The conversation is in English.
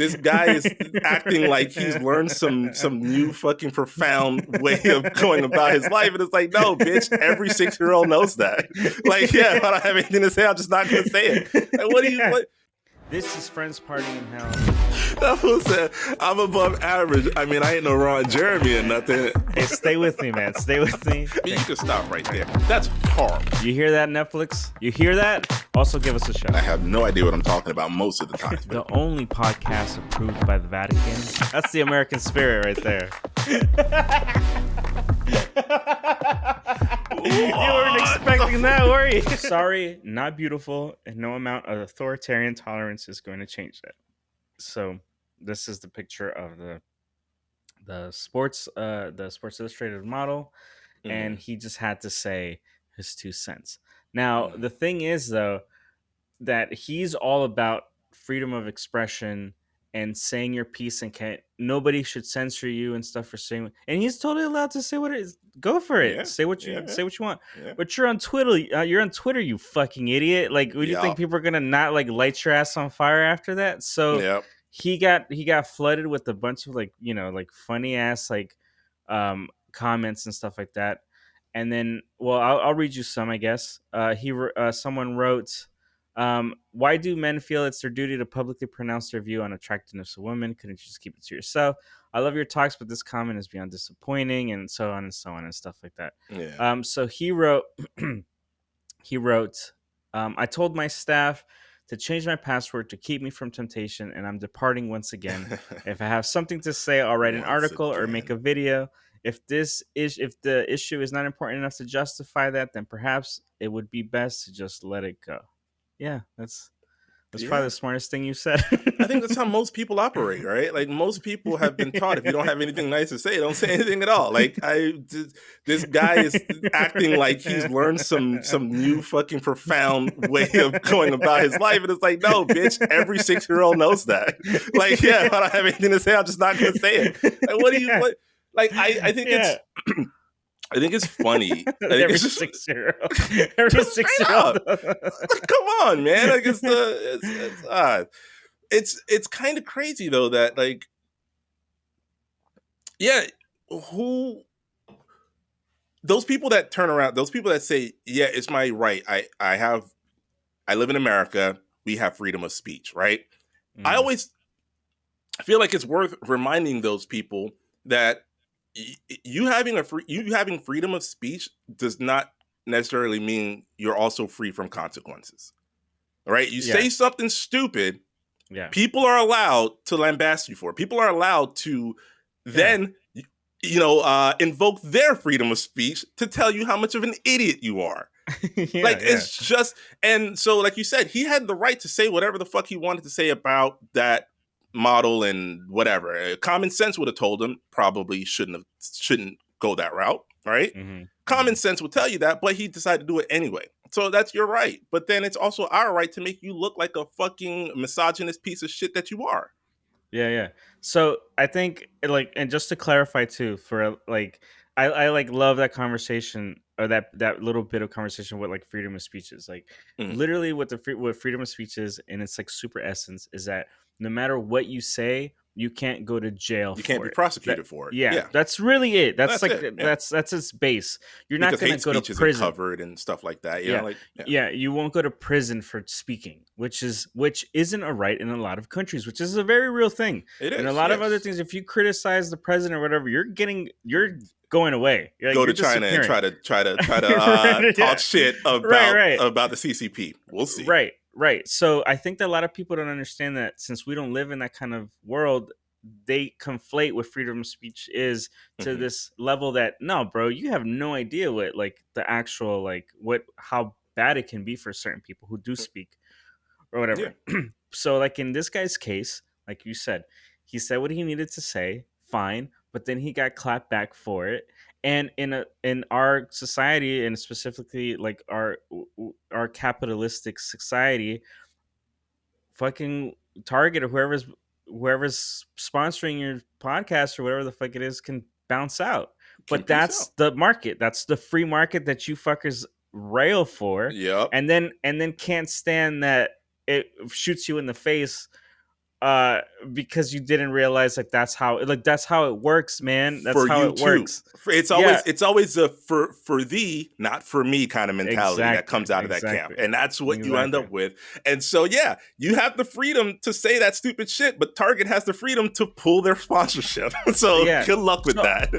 this guy is acting like he's learned some new fucking profound way of going about his life, and it's like, no, bitch, every 6-year-old knows that. Like, yeah, if I don't have anything to say, I'm just not going to say it. Like, what do you? What? This is Friends Partying in Hell. That was I'm above average. I mean, I ain't no Ron Jeremy or nothing. Hey, stay with me, man. Stay with me. I mean, you can stop right there. That's horrible. You hear that, Netflix? You hear that? Also, give us a shout. I have no idea what I'm talking about most of the time. The only podcast approved by the Vatican. That's the American spirit right there. You weren't expecting that, were you? Sorry, not beautiful, and no amount of authoritarian tolerance is going to change that. So, this is the picture of the Sports Illustrated model, and he just had to say his 2 cents. Now, the thing is, though, that he's all about freedom of expression and saying your piece, and nobody should censor you and stuff for saying. And he's totally allowed to say what it is. Go for it. Yeah, say what you want. Yeah. But you're on Twitter. You're on Twitter, you fucking idiot. Like, would you think people are gonna not like light your ass on fire after that? So he got flooded with a bunch of like funny ass comments and stuff like that. And then, well, I'll read you some, I guess. Someone wrote, why do men feel it's their duty to publicly pronounce their view on attractiveness of women? Couldn't you just keep it to yourself? I love your talks, but this comment is beyond disappointing, and so on and stuff like that. Yeah. So he wrote, I told my staff to change my password to keep me from temptation, and I'm departing once again. If I have something to say, I'll write an article or make a video. If the issue is not important enough to justify that, then perhaps it would be best to just let it go. Yeah, that's probably the smartest thing you said. I think that's how most people operate, right? Like, most people have been taught, if you don't have anything nice to say, don't say anything at all. Like, this guy is acting like he's learned some new fucking profound way of going about his life, and it's like, no, bitch, every 6-year-old knows that. Like, yeah, if I don't have anything to say, I'm just not going to say it. Like, what do you? What? Like, I think it's. I think it's funny. Every 6-year-old. Every 6-year-old. Come on, man. Like, it's kind of crazy though that, like, yeah, those people that turn around, those people that say, yeah, it's my right. I live in America. We have freedom of speech, right? I always feel like it's worth reminding those people that you having freedom of speech does not necessarily mean you're also free from consequences. All right? You say something stupid, people are allowed to lambast you for it. People are allowed to then invoke their freedom of speech to tell you how much of an idiot you are. It's just, and so, like you said, he had the right to say whatever the fuck he wanted to say about that model and whatever. Common sense would have told him probably shouldn't go that route, right? Common sense would tell you that, but he decided to do it anyway. So that's your right. But then it's also our right to make you look like a fucking misogynist piece of shit that you are. Yeah. So I think, like, and just to clarify too, for like, I like love that conversation, or that little bit of conversation with like freedom of speech is like literally what freedom of speech is, and it's like super essence is that no matter what you say, you can't go to jail. You can't be prosecuted for it. Yeah, that's really it. That's like it. That's its base. You're not going to go to prison. Covered and stuff like that. You won't go to prison for speaking, which isn't a right in a lot of countries, which is a very real thing. It is. And a lot of other things. If you criticize the president or whatever, you're going away. Go to China and try to talk shit about the CCP. We'll see. Right. So I think that a lot of people don't understand that, since we don't live in that kind of world, they conflate what freedom of speech is to this level that, no, bro, you have no idea what like the actual how bad it can be for certain people who do speak or whatever. Yeah. So like in this guy's case, like you said, he said what he needed to say, fine, but then he got clapped back for it. And in our society, and specifically like our capitalistic society, fucking Target or whoever's sponsoring your podcast or whatever the fuck it is can bounce out. But that's the market. That's the free market that you fuckers rail for. Yep. And then can't stand that it shoots you in the face uh because you didn't realize like that's how it works, man. That's For how you it too. works. It's Yeah, always a for thee, not for me kind of mentality that exactly, comes out of that camp. exactly, And that's what you end exactly. up with. And so yeah, you have the freedom to say that stupid shit, but Target has the freedom to pull their sponsorship. So Yeah. good luck with So that.